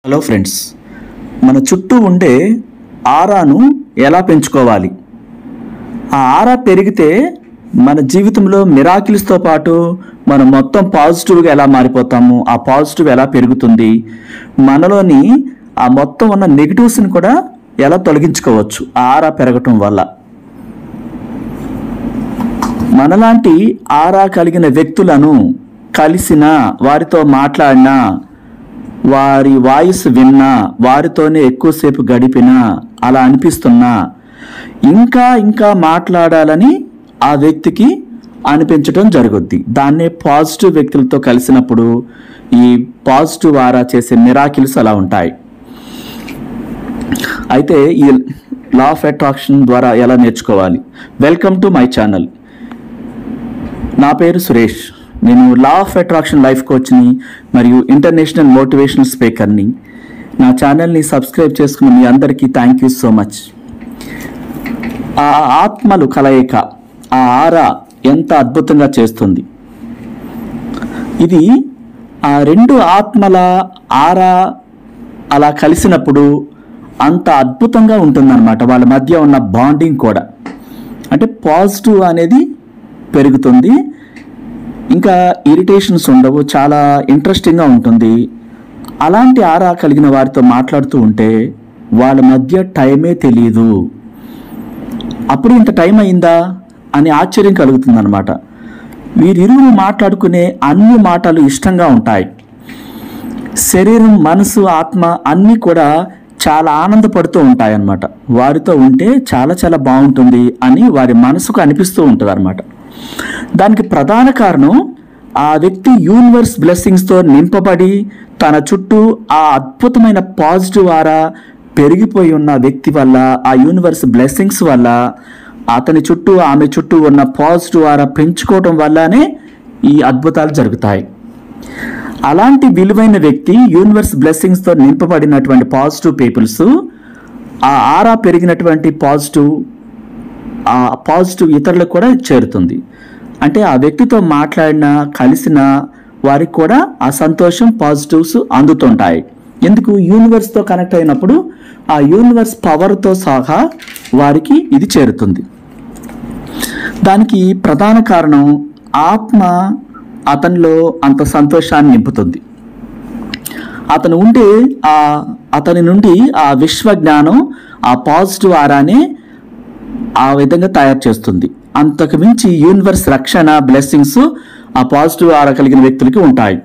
Hello friends, మన చుట్టూ ఉండే ఆరాను ఎలా పెంచుకోవాలి? ఆ ఆరా పెరిగితే మన జీవితంలో మిరాకిల్స్తో పాటు మనం మొత్తం పాజిటివ్గా ఎలా మారిపోతాము, ఆ పాజిటివ్ ఎలా పెరుగుతుంది, మనలోని ఆ మొత్తం ఉన్న నెగిటివ్స్ని కూడా ఎలా తొలగించుకోవచ్చు ఆ ఆరా పెరగటం వల్ల. మనలాంటి ఆరా కలిగిన వ్యక్తులను కలిసినా, వారితో మాట్లాడినా, వారి వాయిస్ విన్నా, వారితోనే ఎక్కువసేపు గడిపినా, అలా అనిపిస్తున్నా ఇంకా ఇంకా మాట్లాడాలని ఆ వ్యక్తికి అనిపించడం జరుగుద్ది. దాన్నే పాజిటివ్ వ్యక్తులతో కలిసినప్పుడు ఈ పాజిటివ్ ఆరా చేసే మిరాకిల్స్ అలా ఉంటాయి. అయితే ఈ లా ఆఫ్ అట్రాక్షన్ ద్వారా ఎలా నేర్చుకోవాలి? Welcome to my channel. నా పేరు సురేష్. నేను లా ఆఫ్ అట్రాక్షన్ లైఫ్ కోచ్ని మరియు ఇంటర్నేషనల్ మోటివేషనల్ స్పీకర్ని. నా ఛానల్ని సబ్స్క్రైబ్ చేసుకున్న మీ అందరికీ థ్యాంక్ యూ సో మచ్. ఆ ఆత్మలు కలయిక, ఆ ఆరా ఎంత అద్భుతంగా చేస్తుంది. ఇది ఆ రెండు ఆత్మల ఆరా అలా కలిసినప్పుడు అంత అద్భుతంగా ఉంటుందన్నమాట. వాళ్ళ మధ్య ఉన్న బాండింగ్ కూడా, అంటే పాజిటివ్ అనేది పెరుగుతుంది. ఇంకా ఇరిటేషన్స్ ఉండవు, చాలా ఇంట్రెస్టింగ్గా ఉంటుంది. అలాంటి ఆరా కలిగిన వారితో మాట్లాడుతూ ఉంటే వాళ్ళ మధ్య టైమే తెలియదు. అప్పుడు ఇంత టైం అయిందా అని ఆశ్చర్యం కలుగుతుంది అనమాట. వీరిరువురు మాట్లాడుకునే అన్ని మాటలు ఇష్టంగా ఉంటాయి. శరీరం, మనసు, ఆత్మ అన్నీ కూడా చాలా ఆనందపడుతూ ఉంటాయి అన్నమాట. వారితో ఉంటే చాలా చాలా బాగుంటుంది అని వారి మనసుకు అనిపిస్తూ ఉంటుంది అనమాట. దానికి ప్రధాన కారణం ఆ వ్యక్తి యూనివర్స్ బ్లెస్సింగ్స్తో నింపబడి తన చుట్టూ ఆ అద్భుతమైన పాజిటివ్ ఆరా పెరిగిపోయి ఉన్న వ్యక్తి వల్ల, ఆ యూనివర్స్ బ్లెస్సింగ్స్ వల్ల, అతని చుట్టూ ఆమె చుట్టూ ఉన్న పాజిటివ్ ఆరా పెంచుకోవడం వల్లనే ఈ అద్భుతాలు జరుగుతాయి. అలాంటి విలువైన వ్యక్తి, యూనివర్స్ బ్లెస్సింగ్స్తో నింపబడినటువంటి పాజిటివ్ పీపుల్స్, ఆ ఆరా పెరిగినటువంటి ఆ పాజిటివ్ ఇతరులకు కూడా చేరుతుంది. అంటే ఆ వ్యక్తితో మాట్లాడినా, కలిసినా వారికి కూడా ఆ సంతోషం, పాజిటివ్స్ అందుతుంటాయి. ఎందుకు? యూనివర్స్తో కనెక్ట్ అయినప్పుడు ఆ యూనివర్స్ పవర్తో సహా వారికి ఇది చేరుతుంది. దానికి ప్రధాన కారణం ఆత్మ అతనిలో అంత సంతోషాన్ని నింపుతుంది. అతని నుండి ఆ విశ్వ జ్ఞానం, ఆ పాజిటివ్ ఆరానే ఆ విధంగా తయారు చేస్తుంది. అంతకు మించి యూనివర్స్ రక్షణ, బ్లెస్సింగ్స్ ఆ పాజిటివ్ ఆరా కలిగిన వ్యక్తులకి ఉంటాయి.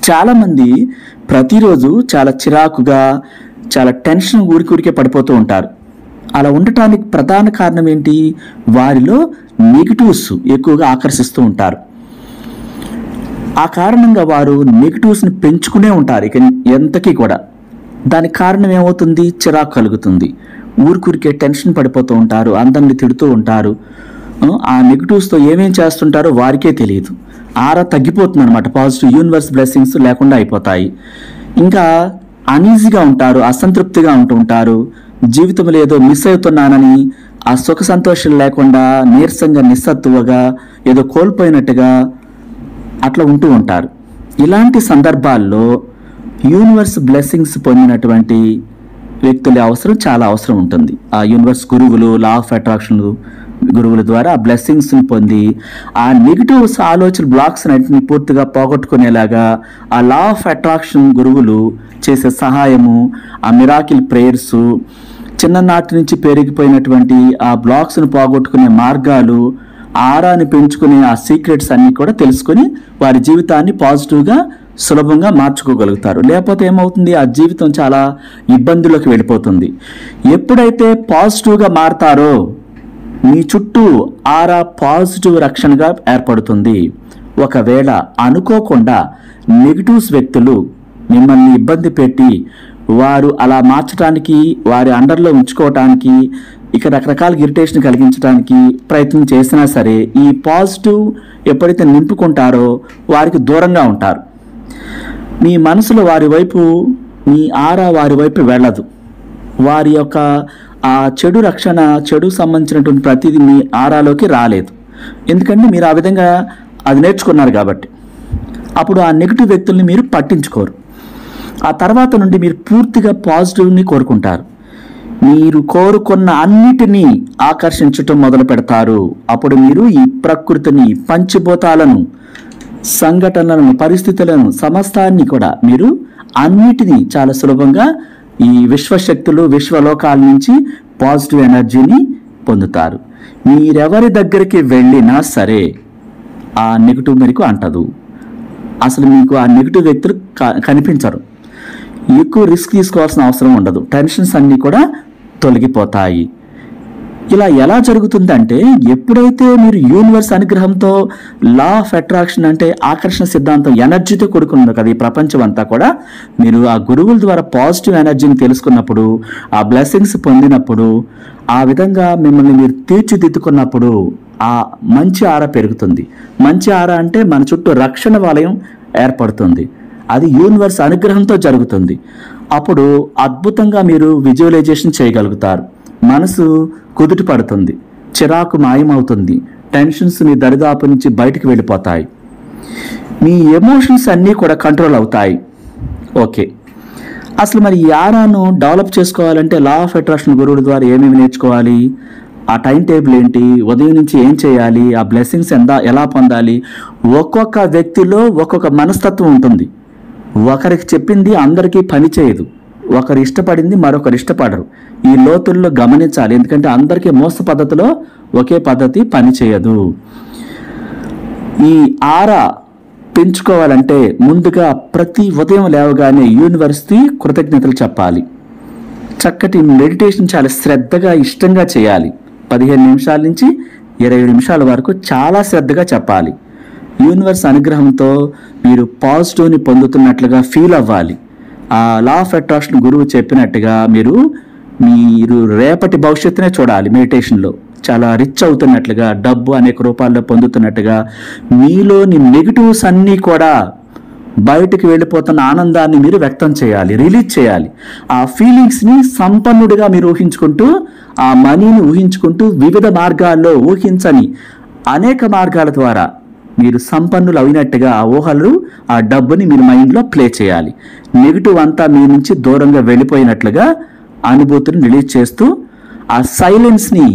చాలామంది ప్రతిరోజు చాలా చిరాకుగా, చాలా టెన్షన్ ఊరికే పడిపోతూ ఉంటారు. అలా ఉండటానికి ప్రధాన కారణం ఏంటి? వారిలో నెగిటివ్స్ ఎక్కువగా ఆకర్షిస్తూ ఉంటారు. ఆ కారణంగా వారు నెగిటివ్స్ని పెంచుకునే ఉంటారు ఇక ఎంతకీ కూడా. దానికి కారణం ఏమవుతుంది? చిరాకు కలుగుతుంది. ఊరికే టెన్షన్ పడిపోతూ ఉంటారు, అందరిని తిడుతూ ఉంటారు. ఆ నెగిటివ్స్తో ఏమేం చేస్తుంటారో వారికే తెలియదు. ఆరా తగ్గిపోతుంది అనమాట. పాజిటివ్ యూనివర్స్ బ్లెస్సింగ్స్ లేకుండా అయిపోతాయి. ఇంకా అనీజీగా ఉంటారు, అసంతృప్తిగా ఉంటూ ఉంటారు. జీవితంలో ఏదో మిస్ అవుతున్నానని, ఆ సుఖ సంతోషాలు లేకుండా నీరసంగా, నిస్సత్తువగా, ఏదో కోల్పోయినట్టుగా అట్లా ఉంటూ ఉంటారు. ఇలాంటి సందర్భాల్లో యూనివర్స్ బ్లెస్సింగ్స్ పొందినటువంటి వ్యక్తుల అవసరం చాలా అవసరం ఉంటుంది. ఆ యూనివర్స్ గురువులు, లా ఆఫ్ అట్రాక్షన్ గురువుల ద్వారా ఆ బ్లెస్సింగ్స్ని పొంది ఆ నెగిటివ్స్ ఆలోచన బ్లాక్స్ అన్నింటినీ పూర్తిగా పోగొట్టుకునేలాగా ఆ లా ఆఫ్ అట్రాక్షన్ గురువులు చేసే సహాయము, ఆ మిరాకిల్ ప్రేయర్స్, చిన్ననాటి నుంచి పెరిగిపోయినటువంటి ఆ బ్లాక్స్ను పోగొట్టుకునే మార్గాలు, ఆరాని పెంచుకునే ఆ సీక్రెట్స్ అన్నీ కూడా తెలుసుకొని వారి జీవితాన్ని పాజిటివ్గా, సులభంగా మార్చుకోగలుగుతారు. లేకపోతే ఏమవుతుంది? ఆ జీవితం చాలా ఇబ్బందుల్లోకి వెళ్ళిపోతుంది. ఎప్పుడైతే పాజిటివ్గా మారతారో మీ చుట్టూ ఆరా పాజిటివ్ రక్షణగా ఏర్పడుతుంది. ఒకవేళ అనుకోకుండా నెగిటివ్స్ వ్యక్తులు మిమ్మల్ని ఇబ్బంది పెట్టి వారు అలా మార్చడానికి, వారి అండర్లో ఉంచుకోవటానికి, ఇక రకరకాల ఇరిటేషన్ కలిగించడానికి ప్రయత్నం చేసినా సరే ఈ పాజిటివ్ ఎప్పుడైతే నింపుకుంటారో వారికి దూరంగా ఉంటారు. మీ మనసులో వారి వైపు, మీ ఆరా వారి వైపు వెళ్ళదు. వారి యొక్క ఆ చెడు రక్షణ, చెడు సంబంధించినటువంటి ప్రతిదీ మీ ఆరాలోకి రాలేదు. ఎందుకంటే మీరు ఆ విధంగా అది నేర్చుకున్నారు కాబట్టి. అప్పుడు ఆ నెగిటివ్ వ్యక్తుల్ని మీరు పట్టించుకోరు. ఆ తర్వాత నుండి మీరు పూర్తిగా పాజిటివ్ని కోరుకుంటారు. మీరు కోరుకున్న అన్నిటినీ ఆకర్షించటం మొదలు పెడతారు. అప్పుడు మీరు ఈ ప్రకృతిని, పంచభూతాలను, సంఘటనలను, పరిస్థితులను, సమస్తాన్ని కూడా మీరు అన్నిటినీ చాలా సులభంగా ఈ విశ్వశక్తులు, విశ్వలోకాల నుంచి పాజిటివ్ ఎనర్జీని పొందుతారు. మీరెవరి దగ్గరికి వెళ్ళినా సరే ఆ నెగిటివ్ మీకు అంటదు. అసలు మీకు ఆ నెగిటివ్ వ్యక్తులు కనిపించరు. ఎక్కువ రిస్క్ తీసుకోవాల్సిన అవసరం ఉండదు. టెన్షన్స్ అన్నీ కూడా తొలగిపోతాయి. ఇలా ఎలా జరుగుతుందంటే, ఎప్పుడైతే మీరు యూనివర్స్ అనుగ్రహంతో లా ఆఫ్ అట్రాక్షన్ అంటే ఆకర్షణ సిద్ధాంతం ఎనర్జీతో కూడుకున్నది కదా ఈ ప్రపంచం అంతా కూడా, మీరు ఆ గురువుల ద్వారా పాజిటివ్ ఎనర్జీని తెలుసుకున్నప్పుడు, ఆ బ్లెస్సింగ్స్ పొందినప్పుడు, ఆ విధంగా మిమ్మల్ని మీరు తీర్చిదిద్దుకున్నప్పుడు ఆ మంచి ఆర పెరుగుతుంది. మంచి ఆర అంటే మన చుట్టూ రక్షణ వలయం ఏర్పడుతుంది. అది యూనివర్స్ అనుగ్రహంతో జరుగుతుంది. అప్పుడు అద్భుతంగా మీరు విజువలైజేషన్ చేయగలుగుతారు. మనసు కుదుట పడుతుంది, చిరాకు మాయమవుతుంది, టెన్షన్స్ మీ దరిదాపు నుంచి బయటికి వెళ్ళిపోతాయి, మీ ఎమోషన్స్ అన్నీ కూడా కంట్రోల్ అవుతాయి. ఓకే, అసలు మరి ఈ ఆరాను డెవలప్ చేసుకోవాలంటే లా ఆఫ్ అట్రాక్షన్ గురువుల ద్వారా ఏమేమి నేర్చుకోవాలి, ఆ టైం టేబుల్ ఏంటి, ఉదయం నుంచి ఏం చేయాలి, ఆ బ్లెస్సింగ్స్ ఎలా పొందాలి. ఒక్కొక్క వ్యక్తిలో ఒక్కొక్క మనస్తత్వం ఉంటుంది. ఒకరికి చెప్పింది అందరికీ పని చేయదు, ఒకరు ఇష్టపడింది మరొకరు ఇష్టపడరు. ఈ లోతుల్లో గమనించాలి, ఎందుకంటే అందరికీ మోస పద్ధతిలో ఒకే పద్ధతి పని చేయదు. ఈ ఆరా పెంచుకోవాలంటే ముందుగా ప్రతి ఉదయం లేవగానే యూనివర్స్కి కృతజ్ఞతలు చెప్పాలి. చక్కటి మెడిటేషన్ చాలా శ్రద్ధగా, ఇష్టంగా చేయాలి. 15 నిమిషాల నుంచి 20 నిమిషాల వరకు చాలా శ్రద్ధగా చెప్పాలి. యూనివర్స్ అనుగ్రహంతో మీరు పాజిటివ్ని పొందుతున్నట్లుగా ఫీల్ అవ్వాలి. ఆ లా ఆఫ్ అట్రాక్షన్ గురువు చెప్పినట్టుగా మీరు రేపటి భవిష్యత్తునే చూడాలి. మెడిటేషన్లో చాలా రిచ్ అవుతున్నట్లుగా, డబ్బు అనేక రూపాల్లో పొందుతున్నట్టుగా, మీలోని నెగిటివ్స్ అన్నీ కూడా బయటకు వెళ్ళిపోతున్న ఆనందాన్ని మీరు వ్యక్తం చేయాలి, రిలీజ్ చేయాలి. ఆ ఫీలింగ్స్ని సంపన్నుడిగా మీరు ఊహించుకుంటూ, ఆ మనీని ఊహించుకుంటూ, వివిధ మార్గాల్లో ఊహించని అనేక మార్గాల ద్వారా మీరు సంపన్నులు అయినట్టుగా ఆ ఊహలు, ఆ డబ్బుని మీరు మైండ్లో ప్లే చేయాలి. నెగిటివ్ అంతా మీ నుంచి దూరంగా వెళ్ళిపోయినట్లుగా అనుభూతిని రిలీజ్ చేస్తూ, ఆ సైలెన్స్ని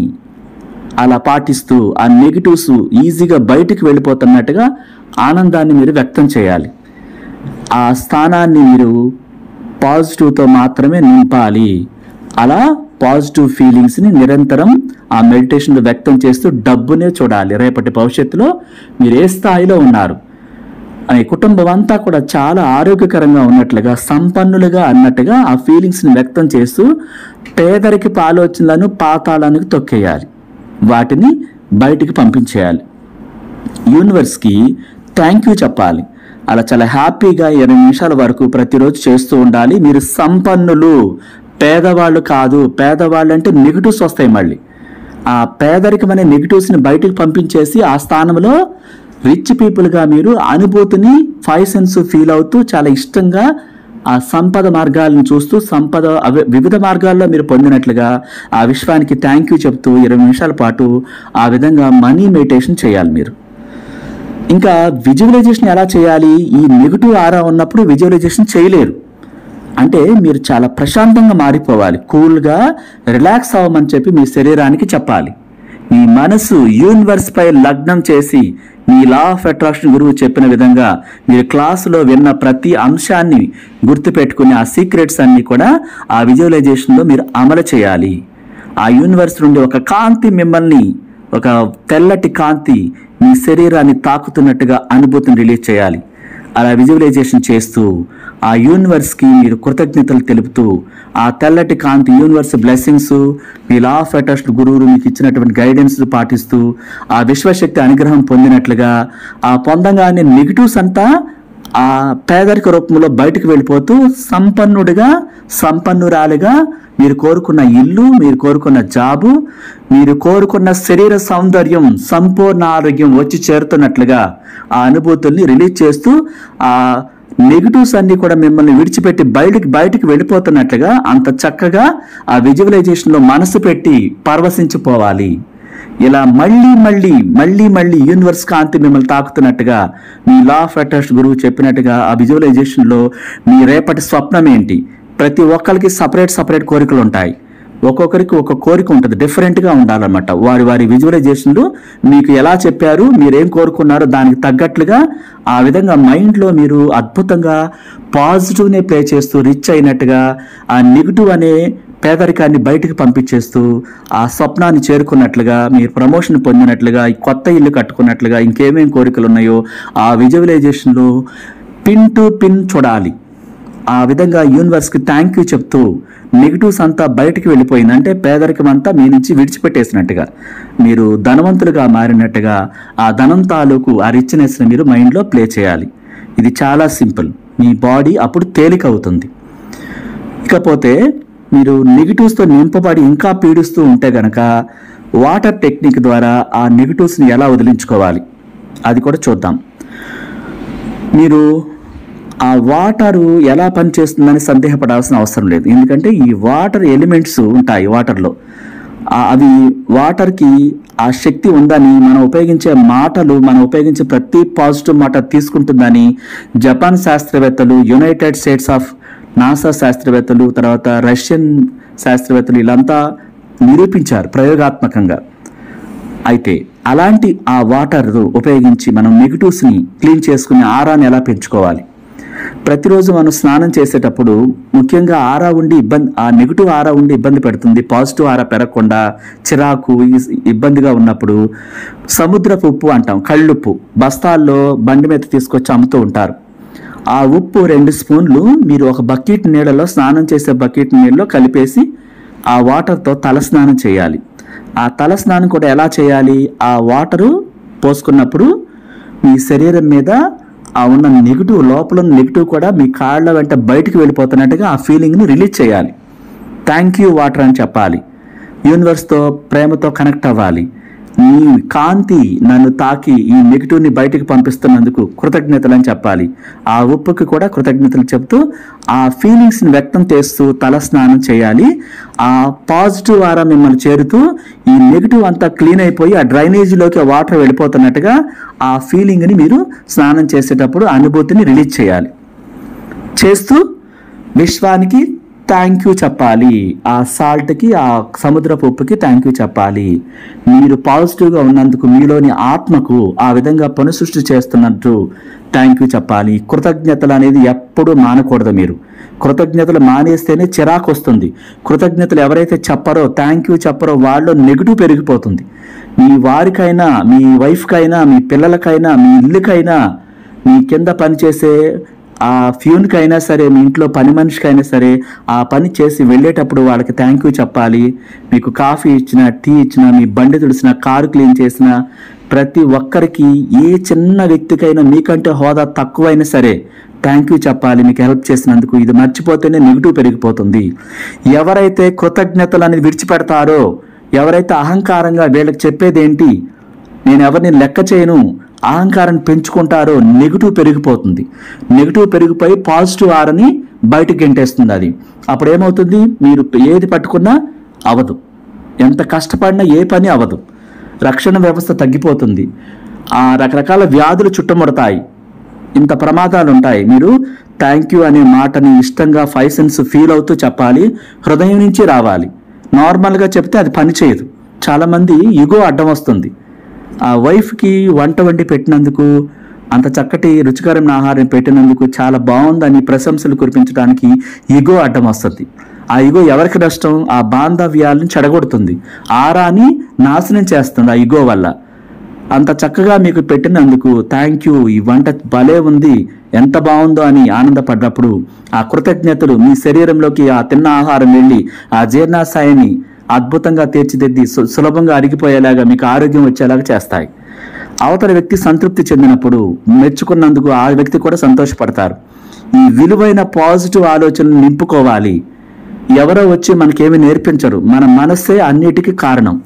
అలా పాటిస్తూ, ఆ నెగిటివ్స్ ఈజీగా బయటికి వెళ్ళిపోతున్నట్టుగా ఆనందాన్ని మీరు వ్యక్తం చేయాలి. ఆ స్థానాన్ని మీరు పాజిటివ్తో మాత్రమే నింపాలి. అలా పాజిటివ్ ఫీలింగ్స్ని నిరంతరం ఆ మెడిటేషన్లో వ్యక్తం చేస్తూ డబ్బునే చూడాలి. రేపటి భవిష్యత్తులో మీరు ఏ స్థాయిలో ఉన్నారు అనే కుటుంబం అంతా కూడా చాలా ఆరోగ్యకరంగా ఉన్నట్లుగా, సంపన్నులుగా అన్నట్టుగా ఆ ఫీలింగ్స్ని వ్యక్తం చేస్తూ పేదరికపు ఆలోచనలను పాతాళానికి తొక్కేయాలి, వాటిని బయటికి పంపించేయాలి. యూనివర్స్కి థ్యాంక్ యూ చెప్పాలి. అలా చాలా హ్యాపీగా 20 నిమిషాల వరకు ప్రతిరోజు చేస్తూ ఉండాలి. మీరు సంపన్నులు, పేదవాళ్ళు కాదు. పేదవాళ్ళు అంటే నెగిటివ్స్ వస్తాయి. మళ్ళీ ఆ పేదరికం అనే నెగిటివ్స్ని బయటకు పంపించేసి ఆ స్థానంలో రిచ్ పీపుల్గా మీరు అనుభూతిని 5 సెన్స్ ఫీల్ అవుతూ చాలా ఇష్టంగా ఆ సంపద మార్గాలను చూస్తూ, సంపద వివిధ మార్గాల్లో మీరు పొందినట్లుగా ఆ విశ్వానికి థ్యాంక్ యూ చెప్తూ 20 నిమిషాల పాటు ఆ విధంగా మనీ మెడిటేషన్ చేయాలి మీరు. ఇంకా విజువలైజేషన్ ఎలా చేయాలి? ఈ నెగిటివ్ ఆరా ఉన్నప్పుడు విజువలైజేషన్ చేయలేరు. అంటే మీరు చాలా ప్రశాంతంగా మారిపోవాలి, కూల్గా రిలాక్స్ అవ్వమని చెప్పి మీ శరీరానికి చెప్పాలి. మీ మనసు యూనివర్స్ పై లగ్నం చేసి మీ లా ఆఫ్ అట్రాక్షన్ గురువు చెప్పిన విధంగా మీరు క్లాసులో విన్న ప్రతి అంశాన్ని గుర్తుపెట్టుకుని ఆ సీక్రెట్స్ అన్ని కూడా ఆ విజువలైజేషన్లో మీరు అమలు చేయాలి. ఆ యూనివర్స్ నుండి ఒక కాంతి మిమ్మల్ని, ఒక తెల్లటి కాంతి మీ శరీరాన్ని తాకుతున్నట్టుగా అనుభూతిని రిలీజ్ చేయాలి. అలా విజువలైజేషన్ చేస్తూ ఆ యూనివర్స్కి మీరు కృతజ్ఞతలు తెలుపుతూ, ఆ తెల్లటి కాంతి యూనివర్స్ బ్లెస్సింగ్స్, మీ లా ఆఫ్ అట్రాక్షన్ గురువులు మీకు ఇచ్చినటువంటి గైడెన్స్ పాటిస్తూ ఆ విశ్వశక్తి అనుగ్రహం పొందినట్లుగా, ఆ పొందగానే నెగిటివ్స్ అంతా ఆ పేదరిక రూపంలో బయటకు వెళ్ళిపోతూ సంపన్నుడిగా, సంపన్నురాలిగా మీరు కోరుకున్న ఇల్లు, మీరు కోరుకున్న జాబు, మీరు కోరుకున్న శరీర సౌందర్యం, సంపూర్ణ ఆరోగ్యం వచ్చి చేరుతున్నట్లుగా ఆ అనుభూతుల్ని రిలీజ్ చేస్తూ ఆ నెగిటివ్స్ అన్ని కూడా మిమ్మల్ని విడిచిపెట్టి బయటికి వెళ్ళిపోతున్నట్లుగా అంత చక్కగా ఆ విజువలైజేషన్లో మనసు పెట్టి పరవశించిపోవాలి. ఇలా మళ్ళీ యూనివర్స్ కాంతి మిమ్మల్ని తాకుతున్నట్టుగా మీ లా ఆఫ్ అట్రాక్షన్ గురువు చెప్పినట్టుగా ఆ విజువలైజేషన్లో మీ రేపటి స్వప్నం ఏంటి, ప్రతి ఒక్కరికి సపరేట్ కోరికలు ఉంటాయి. ఒక్కొక్కరికి ఒక కోరిక ఉంటుంది, డిఫరెంట్గా ఉండాలన్నమాట. వారి విజువలైజేషన్లు మీకు ఎలా చెప్పారు, మీరేం కోరుకున్నారో దానికి తగ్గట్లుగా ఆ విధంగా మైండ్లో మీరు అద్భుతంగా పాజిటివ్నే ప్లే చేస్తూ రిచ్ అయినట్టుగా ఆ నెగిటివ్ అనే పేదరికాన్ని బయటికి పంపించేస్తూ ఆ స్వప్నాన్ని చేరుకున్నట్లుగా, మీరు ప్రమోషన్ పొందినట్లుగా, కొత్త ఇల్లు కట్టుకున్నట్లుగా, ఇంకేమేం కోరికలు ఉన్నాయో ఆ విజువలైజేషన్లో పిన్ టు పిన్ చూడాలి. ఆ విధంగా యూనివర్స్కి థ్యాంక్ యూ చెప్తూ నెగిటివ్స్ అంతా బయటికి వెళ్ళిపోయింది, అంటే పేదరికం అంతా మీ నుంచి విడిచిపెట్టేసినట్టుగా, మీరు ధనవంతులుగా మారినట్టుగా ఆ ధనం తాలూకు ఆ రిచ్నెస్ని మీరు మైండ్లో ప్లే చేయాలి. ఇది చాలా సింపుల్. మీ బాడీ అప్పుడు తేలిక అవుతుంది. ఇకపోతే మీరు నెగిటివ్స్తో నింపబడి ఇంకా పీడిస్తూ ఉంటే గనక వాటర్ టెక్నిక్ ద్వారా ఆ నెగిటివ్స్ని ఎలా వదిలించుకోవాలి అది కూడా చూద్దాం. మీరు ఆ వాటరు ఎలా పనిచేస్తుందని సందేహపడాల్సిన అవసరం లేదు. ఎందుకంటే ఈ వాటర్ ఎలిమెంట్స్ ఉంటాయి వాటర్లో, అవి వాటర్కి ఆ శక్తి ఉందని, మనం ఉపయోగించే మాటలు, మనం ఉపయోగించే ప్రతి పాజిటివ్ మాట తీసుకుంటుందని జపాన్ శాస్త్రవేత్తలు, యునైటెడ్ స్టేట్స్ ఆఫ్ నాసా శాస్త్రవేత్తలు, తర్వాత రష్యన్ శాస్త్రవేత్తలు వీళ్ళంతా నిరూపించారు ప్రయోగాత్మకంగా. అయితే అలాంటి ఆ వాటర్ ఉపయోగించి మనం నెగిటివ్స్ని క్లీన్ చేసుకుని ఆరాని ఎలా పెంచుకోవాలి. ప్రతిరోజు మనం స్నానం చేసేటప్పుడు ముఖ్యంగా ఆ నెగిటివ్ ఆరా ఉండి ఇబ్బంది పెడుతుంది, పాజిటివ్ ఆరా పెరగకుండా చిరాకు ఇబ్బందిగా ఉన్నప్పుడు సముద్రపు ఉప్పు అంటాం, కళ్ళుప్పు బస్తాల్లో బండి మీద తీసుకొచ్చి అమ్ముతూ ఉంటారు. ఆ ఉప్పు 2 స్పూన్లు మీరు ఒక బకెట్ నీళ్ళలో, స్నానం చేసే బకెట్ నీళ్ళలో కలిపేసి ఆ వాటర్తో తల స్నానం చేయాలి. ఆ తల స్నానం కూడా ఎలా చేయాలి, ఆ వాటరు పోసుకున్నప్పుడు మీ శరీరం మీద ఆ ఉన్న నెగిటివ్, లోపల ఉన్న నెగిటివ్ కూడా మీ కాళ్ళ వెంట బయటికి వెళ్ళిపోతున్నట్టుగా ఆ ఫీలింగ్ని రిలీజ్ చేయాలి. థ్యాంక్ యూ వాటర్ అని చెప్పాలి. యూనివర్స్తో ప్రేమతో కనెక్ట్ అవ్వాలి. నీ కాంతి నన్ను తాకి ఈ నెగిటివ్ని బయటికి పంపిస్తున్నందుకు కృతజ్ఞతలు అని చెప్పాలి. ఆ ఉప్పుకి కూడా కృతజ్ఞతలు చెప్తూ ఆ ఫీలింగ్స్ని వ్యక్తం చేస్తూ తల స్నానం చేయాలి. ఆ పాజిటివ్ ఆరా మిమ్మల్ని చేరుతూ ఈ నెగిటివ్ అంతా క్లీన్ అయిపోయి ఆ డ్రైనేజీలోకి వాటర్ వెళ్ళిపోతున్నట్టుగా ఆ ఫీలింగ్ని మీరు స్నానం చేసేటప్పుడు అనుభూతిని రిలీజ్ చేయాలి. చేస్తూ విశ్వానికి థ్యాంక్ యూ చెప్పాలి. ఆ సాల్ట్కి, ఆ సముద్రపు ఉప్పుకి థ్యాంక్ యూ చెప్పాలి. మీరు పాజిటివ్గా ఉన్నందుకు, మీలోని ఆత్మకు ఆ విధంగా పునఃసృష్టి చేస్తున్నట్టు థ్యాంక్ యూ చెప్పాలి. కృతజ్ఞతలు అనేది ఎప్పుడూ మానకూడదు. మీరు కృతజ్ఞతలు మానేస్తేనే చిరాకు వస్తుంది. కృతజ్ఞతలు ఎవరైతే చెప్పరో, థ్యాంక్ యూ చెప్పరో, వాళ్ళు నెగిటివ్ పెరిగిపోతుంది. మీ వారికైనా, మీ వైఫ్కైనా, మీ పిల్లలకైనా, మీ ఇల్లుకైనా, మీ కింద పనిచేసే ఆ ఫ్యూన్కైనా సరే, మీ ఇంట్లో పని మనిషికైనా సరే, ఆ పని చేసి వెళ్ళేటప్పుడు వాళ్ళకి థ్యాంక్ యూ చెప్పాలి. మీకు కాఫీ ఇచ్చినా, టీ ఇచ్చినా, మీ బండి తుడిచినా, కారు క్లీన్ చేసినా, ప్రతి ఒక్కరికి, ఏ చిన్న వ్యక్తికైనా మీకంటే హోదా తక్కువైనా సరే థ్యాంక్ యూ చెప్పాలి మీకు హెల్ప్ చేసినందుకు. ఇది మర్చిపోతేనే నెగిటివ్ పెరిగిపోతుంది. ఎవరైతే కృతజ్ఞతలు అనేది విడిచిపెడతారో, ఎవరైతే అహంకారంగా వీళ్ళకి చెప్పేదేంటి, నేను ఎవరిని లెక్క చేయను, అహంకారం పెంచుకుంటారో నెగిటివ్ పెరిగిపోతుంది. నెగిటివ్ పెరిగిపోయి పాజిటివ్ ఆరని బయటకు గెంటేస్తుంది. అది అప్పుడు ఏమవుతుంది, మీరు ఏది పట్టుకున్నా అవదు, ఎంత కష్టపడినా ఏ పని అవదు, రక్షణ వ్యవస్థ తగ్గిపోతుంది, ఆ రకరకాల వ్యాధులు చుట్టుముడతాయి, ఇంత ప్రమాదాలు ఉంటాయి. మీరు థ్యాంక్ యూ అనే మాటని ఇష్టంగా 5 సెన్స్ ఫీల్ అవుతూ చెప్పాలి. హృదయం నుంచి రావాలి. నార్మల్గా చెప్తే అది పని చేయదు. చాలామంది ఇగో అడ్డం వస్తుంది. ఆ వైఫ్కి వంట వండి పెట్టినందుకు, అంత చక్కటి రుచికరమైన ఆహారం పెట్టినందుకు, చాలా బాగుందని ప్రశంసలు కురిపించడానికి ఇగో అడ్డం వస్తుంది. ఆ ఇగో ఎవరికి నష్టం, ఆ బాంధవ్యాలను చెడగొడుతుంది, ఆరాని నాశనం చేస్తుంది ఆ ఇగో వల్ల. అంత చక్కగా మీకు పెట్టినందుకు థ్యాంక్ యూ, ఈ వంట భలే ఉంది, ఎంత బాగుందో అని ఆనందపడ్డప్పుడు ఆ కృతజ్ఞతలు మీ శరీరంలోకి ఆ తిన్న ఆహారం వెళ్ళి ఆ జీర్ణాశయాన్ని అద్భుతంగా తీర్చిదిద్ది సులభంగా అరిగిపోయేలాగా మీకు ఆరోగ్యం వచ్చేలాగా చేస్తాయి. అవతల వ్యక్తి సంతృప్తి చెందినప్పుడు, మెచ్చుకున్నందుకు ఆ వ్యక్తి కూడా సంతోషపడతారు. ఈ విలువైన పాజిటివ్ ఆలోచనలు నింపుకోవాలి. ఎవరో వచ్చి మనకేమి నేర్పించరు, మన మనస్సే అన్నిటికీ కారణం.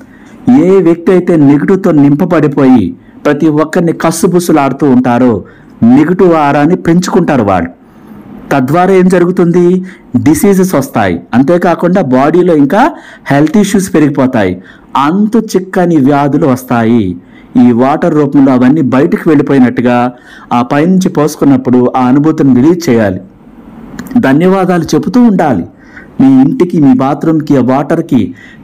ఏ వ్యక్తి అయితే నెగిటివ్తో నింపబడిపోయి ప్రతి ఒక్కరిని కస్సుబుస్సులాడుతూ ఉంటారో నెగిటివ్ ఆరాన్ని పెంచుకుంటారు వాళ్ళు. తద్వారా ఏం జరుగుతుంది? డిసీజెస్ వస్తాయి. అంతేకాకుండా బాడీలో ఇంకా హెల్త్ ఇష్యూస్ పెరిగిపోతాయి. అంతు చిక్కని వ్యాధులు వస్తాయి. ఈ వాటర్ రూపంలో అవన్నీ బయటకు వెళ్ళిపోయినట్టుగా ఆ పైనుంచి పోసుకున్నప్పుడు ఆ అనుభూతిని రిలీజ్ చేయాలి. ధన్యవాదాలు చెబుతూ ఉండాలి. మీ ఇంటికి, మీ బాత్రూమ్కి, ఆ వాటర్కి,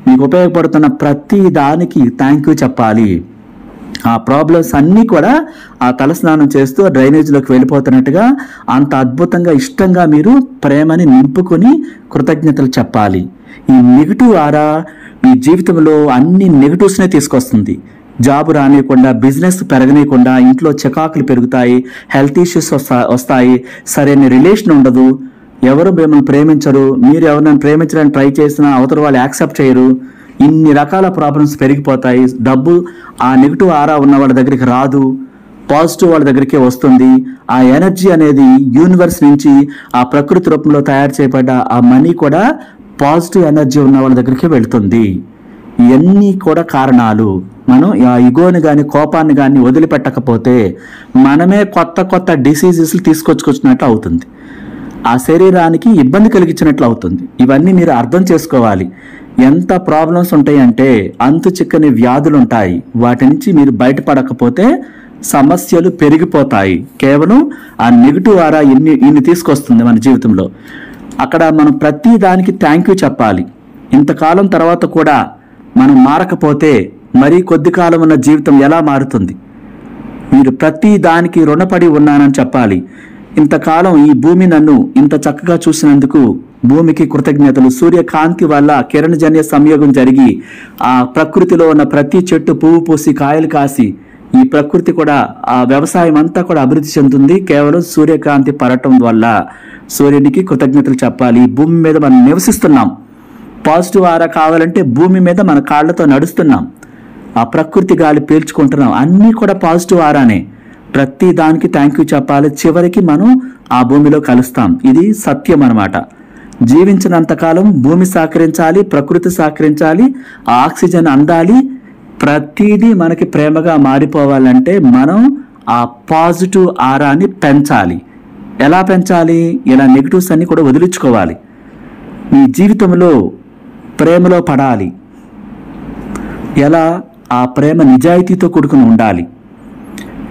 మీకు ఉపయోగపడుతున్న ప్రతి దానికి థ్యాంక్ యూ చెప్పాలి. ఆ ప్రాబ్లమ్స్ అన్నీ కూడా ఆ తలస్నానం చేస్తూ డ్రైనేజీలోకి వెళ్ళిపోతున్నట్టుగా అంత అద్భుతంగా ఇష్టంగా మీరు ప్రేమని నింపుకొని కృతజ్ఞతలు చెప్పాలి. ఈ నెగిటివ్ ఆరా మీ జీవితంలో అన్ని నెగిటివ్స్నే తీసుకొస్తుంది. జాబ్ రానియకుండా, బిజినెస్ పెరగనీయకుండా, ఇంట్లో చికాకులు పెరుగుతాయి, హెల్త్ ఇష్యూస్ వస్తాయి, సరైన రిలేషన్ ఉండదు, ఎవరు మిమ్మల్ని ప్రేమించరు, మీరు ఎవరినైనా ప్రేమించడానికి ట్రై చేసినా అవతల వాళ్ళు యాక్సెప్ట్ చేయరు, ఇన్ని రకాల ప్రాబ్లమ్స్ పెరిగిపోతాయి. డబ్బు ఆ నెగిటివ్ ఆరా ఉన్న వాళ్ళ దగ్గరికి రాదు, పాజిటివ్ వాళ్ళ దగ్గరికే వస్తుంది. ఆ ఎనర్జీ అనేది యూనివర్స్ నుంచి ఆ ప్రకృతి రూపంలో తయారు చేయబడ్డ ఆ మనీ కూడా పాజిటివ్ ఎనర్జీ ఉన్న వాళ్ళ దగ్గరికి వెళ్తుంది. ఇవన్నీ కూడా కారణాలు. మనం ఆ ఇగోని కానీ కోపాన్ని కానీ వదిలిపెట్టకపోతే మనమే కొత్త కొత్త డిసీజెస్లు తీసుకొచ్చుకొచ్చినట్లు అవుతుంది. ఆ శరీరానికి ఇబ్బంది కలిగించినట్లు అవుతుంది. ఇవన్నీ మీరు అర్థం చేసుకోవాలి. ఎంత ప్రాబ్లమ్స్ ఉంటాయంటే అంతు చిక్కని వ్యాధులు ఉంటాయి. వాటి నుంచి మీరు బయటపడకపోతే సమస్యలు పెరిగిపోతాయి. కేవలం ఆ నెగిటివ్ ఆరా ఇన్ని తీసుకొస్తుంది మన జీవితంలో. అక్కడ మనం ప్రతి దానికి థ్యాంక్ యూ చెప్పాలి. ఇంతకాలం తర్వాత కూడా మనం మారకపోతే మరీ కొద్ది కాలం ఉన్న జీవితం ఎలా మారుతుంది? మీరు ప్రతి దానికి రుణపడి ఉన్నానని చెప్పాలి. ఇంతకాలం ఈ భూమి నన్ను ఇంత చక్కగా చూసినందుకు భూమికి కృతజ్ఞతలు. సూర్యకాంతి వల్ల కిరణజన్య సంయోగం జరిగి ఆ ప్రకృతిలో ఉన్న ప్రతి చెట్టు పువ్వు పూసి కాయలు కాసి ఈ ప్రకృతి కూడా ఆ వ్యవసాయం అంతా కూడా అభివృద్ధి చెందుతుంది కేవలం సూర్యకాంతి పడటం వల్ల. సూర్యునికి కృతజ్ఞతలు చెప్పాలి. ఈ భూమి మీద మనం నివసిస్తున్నాం. పాజిటివ్ ఆరా కావాలంటే భూమి మీద మన కాళ్ళతో నడుస్తున్నాం, ఆ ప్రకృతి గాలి పీల్చుకుంటున్నాం. అన్నీ కూడా పాజిటివ్ ఆరానే. ప్రతి దానికి థ్యాంక్ యూ చెప్పాలి. చివరికి మనం ఆ భూమిలో కలుస్తాం. ఇది సత్యం అన్నమాట. జీవించినంతకాలం భూమి సహకరించాలి, ప్రకృతి సహకరించాలి, ఆ ఆక్సిజన్ అందాలి. ప్రతిదీ మనకి ప్రేమగా మారిపోవాలంటే మనం ఆ పాజిటివ్ ఆరాని పెంచాలి. ఎలా పెంచాలి? ఇలా నెగిటివ్స్ అన్ని కూడా వదిలించుకోవాలి. మీ జీవితంలో ప్రేమలో పడాలి. ఎలా? ఆ ప్రేమ నిజాయితీతో కూడుకుని ఉండాలి.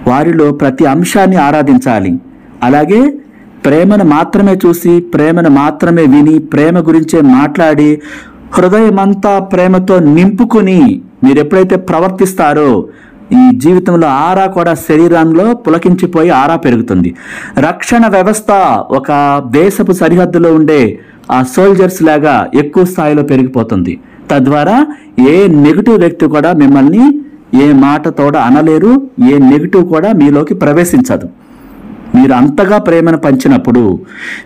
వారిలో ప్రతి అంశాన్ని ఆరాధించాలి. అలాగే ప్రేమను మాత్రమే చూసి, ప్రేమను మాత్రమే విని, ప్రేమ గురించే మాట్లాడి, హృదయమంతా ప్రేమతో నింపుకొని మీరు ఎప్పుడైతే ప్రవర్తిస్తారో ఈ జీవితంలో ఆరా కూడా శరీరంలో పులకించిపోయి ఆరా పెరుగుతుంది. రక్షణ వ్యవస్థ ఒక దేశపు సరిహద్దులో ఉండే ఆ సోల్జర్స్ లాగా ఎక్కువ స్థాయిలో పెరిగిపోతుంది. తద్వారా ఏ నెగిటివ్ వ్యక్తి కూడా మిమ్మల్ని ఏ మాటతో అనలేరు, ఏ నెగిటివ్ కూడా మీలోకి ప్రవేశించదు. మీరు అంతగా ప్రేమను పంచినప్పుడు,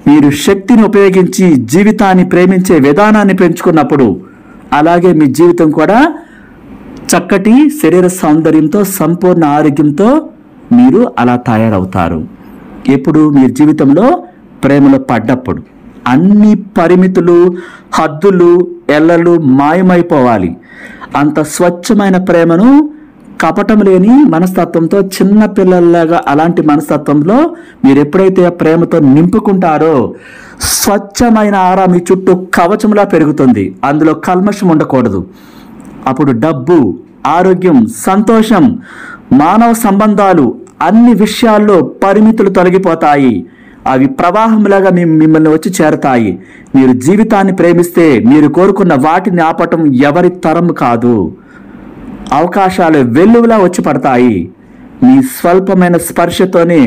మీరు శక్తిని ఉపయోగించి జీవితాన్ని ప్రేమించే విధానాన్ని పెంచుకున్నప్పుడు, అలాగే మీ జీవితం కూడా చక్కటి శరీర సౌందర్యంతో, సంపూర్ణ ఆరోగ్యంతో మీరు అలా తయారవుతారు. ఎప్పుడు మీరు జీవితంలో ప్రేమలో పడ్డప్పుడు అన్ని పరిమితులు, హద్దులు, ఎల్లలు మాయమైపోవాలి. అంత స్వచ్ఛమైన ప్రేమను కపటం లేని మనస్తత్వంతో, చిన్న పిల్లల్లాగా అలాంటి మనస్తత్వంలో మీరు ఎప్పుడైతే ఆ ప్రేమతో నింపుకుంటారో స్వచ్ఛమైన ఆరా మీ చుట్టూ కవచంలా పెరుగుతుంది. అందులో కల్మషం ఉండకూడదు. అప్పుడు డబ్బు, ఆరోగ్యం, సంతోషం, మానవ సంబంధాలు అన్ని విషయాల్లో పరిమితులు తొలగిపోతాయి. అవి ప్రవాహంలాగా మిమ్మల్ని వచ్చి చేరతాయి. మీరు జీవితాన్ని ప్రేమిస్తే మీరు కోరుకున్న వాటిని ఆపటం ఎవరి తరం కాదు. అవకాశాలు వెల్లువలా వచ్చి పడతాయి. మీ స్వల్పమైన స్పర్శతోనే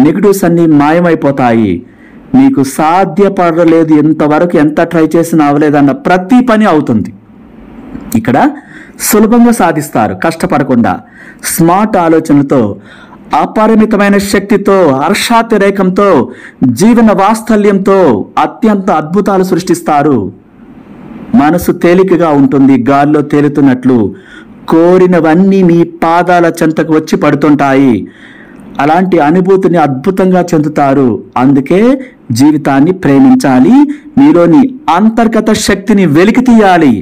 నెగిటివ్స్ అన్ని మాయమైపోతాయి. మీకు సాధ్యపడలేదు, ఇంతవరకు ఎంత ట్రై చేసినా అవ్వలేదన్న ప్రతి పని అవుతుంది. ఇక్కడ సులభంగా సాధిస్తారు కష్టపడకుండా. స్మార్ట్ ఆలోచనలతో, అపరిమితమైన శక్తితో, హర్షాతిరేకంతో, జీవన వాత్సల్యంతో అత్యంత అద్భుతాలు సృష్టిస్తారు. మనసు తేలికగా ఉంటుంది, గాల్లో తేలుతున్నట్లు. కోరినవన్నీ మీ పాదాల చెంతకు వచ్చి పడుతుంటాయి. అలాంటి అనుభూతిని అద్భుతంగా చెందుతారు. అందుకే జీవితాన్ని ప్రేమించాలి. మీలోని అంతర్గత శక్తిని వెలికి తీయాలి.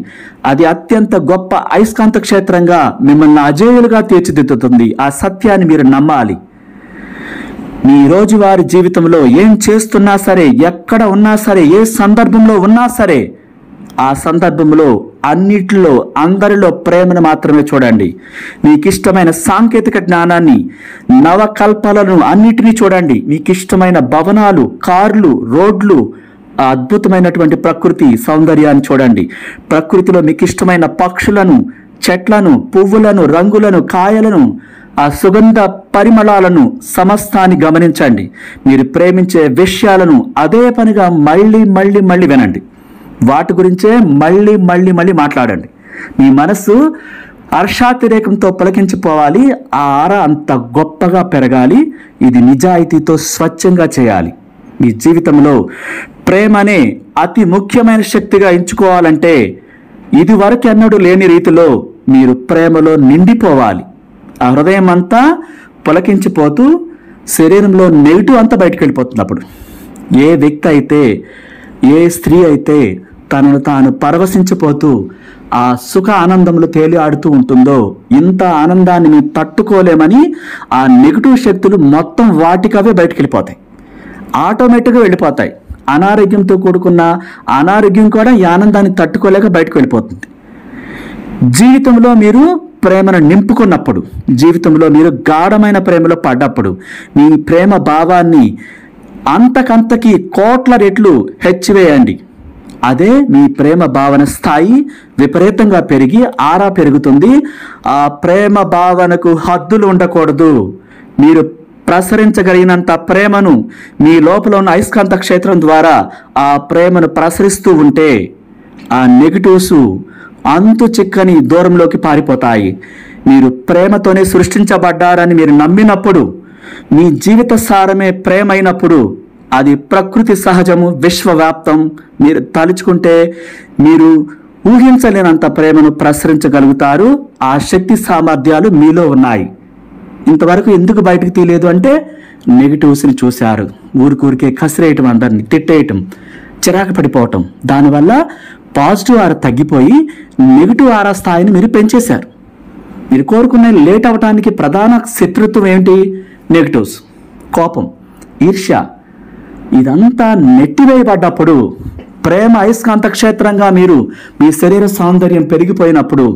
అది అత్యంత గొప్ప అయస్కాంత క్షేత్రంగా మిమ్మల్ని అజేయులుగా తీర్చిదిద్దుతుంది. ఆ సత్యాన్ని మీరు నమ్మాలి. మీ రోజువారీ జీవితంలో ఏం చేస్తున్నా సరే, ఎక్కడ ఉన్నా సరే, ఏ సందర్భంలో ఉన్నా సరే, ఆ సందర్భంలో అన్నిటిలో అందరిలో ప్రేమను మాత్రమే చూడండి. మీకు ఇష్టమైన సాంకేతిక జ్ఞానాన్ని, నవకల్పనలను అన్నిటినీ చూడండి. మీకు ఇష్టమైన భవనాలు, కార్లు, రోడ్లు, అద్భుతమైనటువంటి ప్రకృతి సౌందర్యాన్ని చూడండి. ప్రకృతిలో మీకు ఇష్టమైన పక్షులను, చెట్లను, పువ్వులను, రంగులను, కాయలను, ఆ సుగంధ పరిమళాలను సమస్తాన్ని గమనించండి. మీరు ప్రేమించే విషయాలను అదే పనిగా మళ్ళీ మళ్ళీ మళ్ళీ వినండి. వాటి గురించే మళ్ళీ మళ్ళీ మళ్ళీ మాట్లాడండి. మీ మనస్సు హర్షాతిరేకంతో పులకించిపోవాలి. ఆ ఆర అంత గొప్పగా పెరగాలి. ఇది నిజాయితీతో స్వచ్ఛంగా చేయాలి. మీ జీవితంలో ప్రేమ అనే అతి ముఖ్యమైన శక్తిగా ఎంచుకోవాలంటే ఇది వరకు ఎన్నడూ లేని రీతిలో మీరు ప్రేమలో నిండిపోవాలి. ఆ హృదయం అంతా పులకించిపోతూ శరీరంలో నెగిటివ్ అంతా బయటకు వెళ్ళిపోతున్నప్పుడు, ఏ వ్యక్తి అయితే, ఏ స్త్రీ అయితే తనను తాను పరవశించిపోతూ ఆ సుఖ ఆనందంలో తేలి ఆడుతూ ఉంటుందో, ఇంత ఆనందాన్ని మేము తట్టుకోలేమని ఆ నెగిటివ్ శక్తులు మొత్తం వాటికవే బయటకు వెళ్ళిపోతాయి, ఆటోమేటిక్గా వెళ్ళిపోతాయి. అనారోగ్యంతో కూడుకున్న అనారోగ్యం కూడా ఈ ఆనందాన్ని తట్టుకోలేక బయటకు వెళ్ళిపోతుంది. జీవితంలో మీరు ప్రేమను నింపుకున్నప్పుడు, జీవితంలో మీరు గాఢమైన ప్రేమలో పడ్డప్పుడు, మీ ప్రేమ భావాన్ని అంతకంతకి కోట్ల రెట్లు హెచ్చివేయండి. అదే మీ ప్రేమ భావన స్థాయి విపరీతంగా పెరిగి ఆరా పెరుగుతుంది. ఆ ప్రేమ భావనకు హద్దులు ఉండకూడదు. మీరు ప్రసరించగలిగినంత ప్రేమను మీ లోపల ఉన్న అయస్కాంత క్షేత్రం ద్వారా ఆ ప్రేమను ప్రసరిస్తూ ఉంటే ఆ నెగిటివ్స్ అంతు చిక్కని దూరంలోకి పారిపోతాయి. మీరు ప్రేమతోనే సృష్టించబడ్డారని మీరు నమ్మినప్పుడు, మీ జీవిత సారమే ప్రేమ అయినప్పుడు, అది ప్రకృతి సహజము, విశ్వవ్యాప్తం. మీరు తలుచుకుంటే మీరు ఊహించలేనంత ప్రేమను ప్రసరించగలుగుతారు. ఆ శక్తి సామర్థ్యాలు మీలో ఉన్నాయి. ఇంతవరకు ఎందుకు బయటకు తీయలేదు అంటే నెగిటివ్స్ని చూశారు. ఊరికే కసిరేయటం, అందరిని తిట్టేయటం, చిరాకు పడిపోవటం. దానివల్ల పాజిటివ్ ఆరా తగ్గిపోయి నెగిటివ్ ఆరా స్థాయిని మీరు పెంచేశారు. మీరు కోరుకునే లేట్ అవడానికి ప్రధాన శత్రుత్వం ఏంటి? నెగిటివ్స్, కోపం, ఈర్ష్య. ఇదంతా నెట్టివేయబడ్డప్పుడు, ప్రేమ అయస్కాంత క్షేత్రంగా మీరు మీ శరీర సౌందర్యం పెరిగిపోయినప్పుడు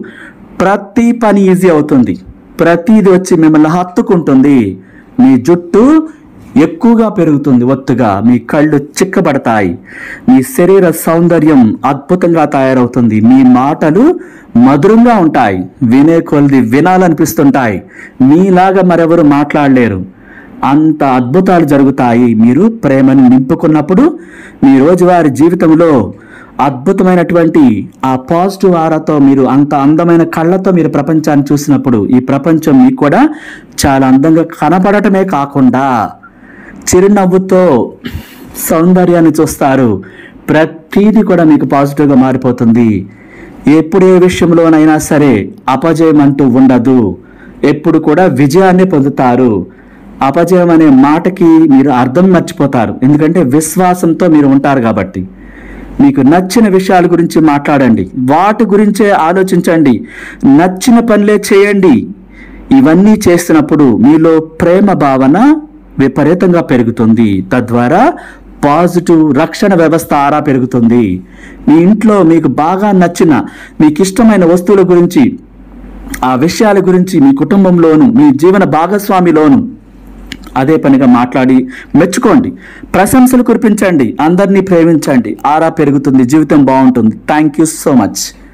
ప్రతి పని ఈజీ అవుతుంది. ప్రతిది వచ్చి మిమ్మల్ని హత్తుకుంటుంది. మీ జుట్టు ఎక్కువగా పెరుగుతుంది, ఒత్తుగా. మీ కళ్ళు చిక్కబడతాయి. మీ శరీర సౌందర్యం అద్భుతంగా తయారవుతుంది. మీ మాటలు మధురంగా ఉంటాయి. వినే కొలది వినాలనిపిస్తుంటాయి. మీలాగా మరెవరు మాట్లాడలేరు. అంత అద్భుతాలు జరుగుతాయి మీరు ప్రేమను నింపుకున్నప్పుడు. మీ రోజువారీ జీవితంలో అద్భుతమైనటువంటి ఆ పాజిటివ్ ఆరాతో మీరు అంత అందమైన కళ్ళతో మీరు ప్రపంచాన్ని చూసినప్పుడు, ఈ ప్రపంచం మీకు కూడా చాలా అందంగా కనపడటమే కాకుండా చిరునవ్వుతో సౌందర్యాన్ని చూస్తారు. ప్రతిదీ కూడా మీకు పాజిటివ్గా మారిపోతుంది. ఎప్పుడు ఏ విషయంలోనైనా సరే అపజయం అంటూ ఉండదు. ఎప్పుడు కూడా విజయాన్ని పొందుతారు. అపజయం అనే మాటకి మీరు అర్థం మర్చిపోతారు. ఎందుకంటే విశ్వాసంతో మీరు ఉంటారు కాబట్టి. మీకు నచ్చిన విషయాల గురించి మాట్లాడండి, వాటి గురించే ఆలోచించండి, నచ్చిన పనులే చేయండి. ఇవన్నీ చేస్తున్నప్పుడు మీలో ప్రేమ భావన విపరీతంగా పెరుగుతుంది. తద్వారా పాజిటివ్ రక్షణ వ్యవస్థ ఆరా పెరుగుతుంది. మీ ఇంట్లో మీకు బాగా నచ్చిన, మీకు ఇష్టమైన వస్తువుల గురించి, ఆ విషయాల గురించి మీ కుటుంబంలోను, మీ జీవన భాగస్వామిలోను అదే పనిగా మాట్లాడి మెచ్చుకోండి, ప్రశంసలు కురిపించండి, అందరినీ ప్రేమించండి. ఆరా పెరుగుతుంది, జీవితం బాగుంటుంది. Thank you so much.